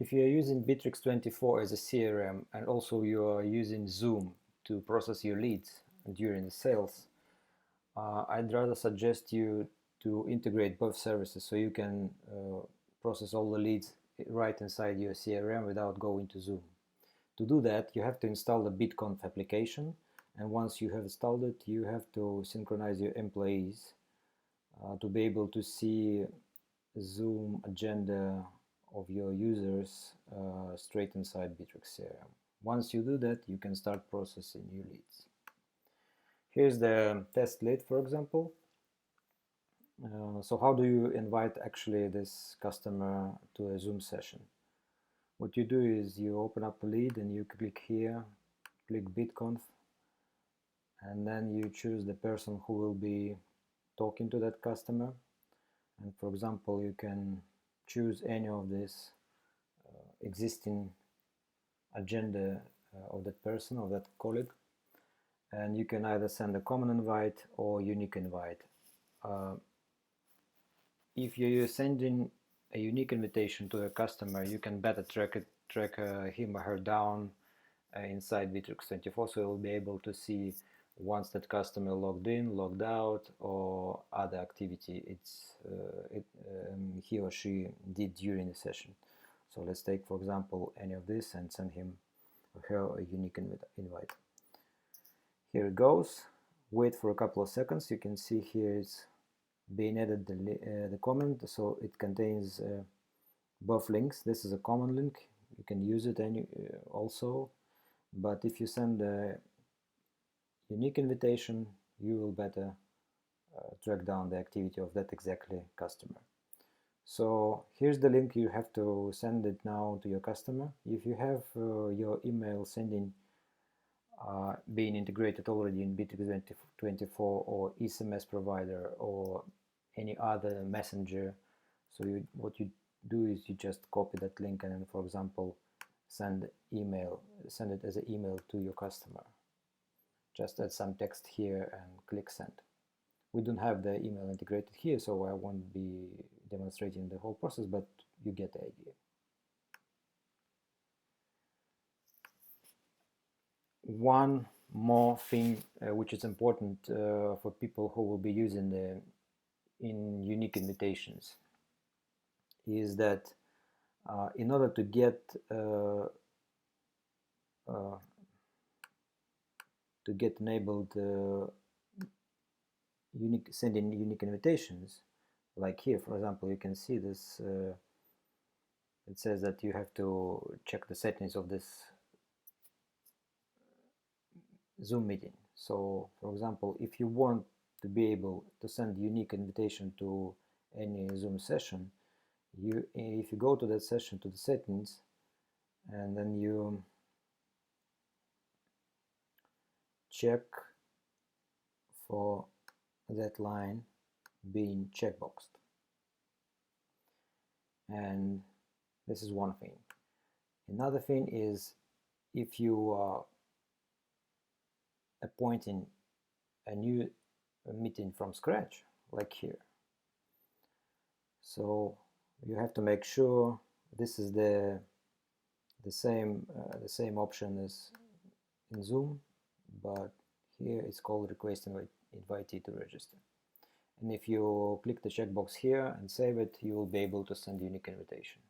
If you are using Bitrix24 as a CRM and also you are using Zoom to process your leads during the sales, I'd rather suggest you to integrate both services so you can process all the leads right inside your CRM without going to Zoom. To do that, you have to install the Bitconf application, and once you have installed it, you have to synchronize your employees to be able to see Zoom agenda of your users straight inside Bitrix CRM. Once you do that, you can start processing your leads. Here's the test lead, for example. So how do you invite actually this customer to a Zoom session? What you do is you open up a lead and you click here, click Bitconf, and then you choose the person who will be talking to that customer. And for example, you can choose any of this existing agenda of that person, of that colleague, and you can either send a common invite or unique invite. If you're sending a unique invitation to a customer, you can better track him or her down inside Bitrix24, so you'll be able to see once that customer logged in, logged out, or other activity he or she did during the session. So let's take, for example, any of this and send him or her a unique invite. Here it goes. Wait for a couple of seconds. You can see here it's being added the comment, so it contains both links. This is a common link. You can use it also, but if you send a unique invitation, you will better track down the activity of that exactly customer. So here's the link. You have to send it now to your customer. If you have your email sending being integrated already in Bitrix24 or SMS provider or any other messenger, so what you do is you just copy that link and then, for example, send it as an email to your customer. Just add some text here and click send. We don't have the email integrated here, so I won't be demonstrating the whole process, but you get the idea. One more thing which is important for people who will be using the unique invitations is that in order to get enabled sending unique invitations, like here, for example, you can see this. It says that you have to check the settings of this Zoom meeting. So, for example, if you want to be able to send unique invitation to any Zoom session, if you go to that session, to the settings, and then you check for that line being checkboxed. And this is one thing. Another thing is if you are appointing a new meeting from scratch, like here. So you have to make sure this is the same option as in Zoom, but here it's called request invitee to register. And if you click the checkbox here and save it, you will be able to send unique invitation.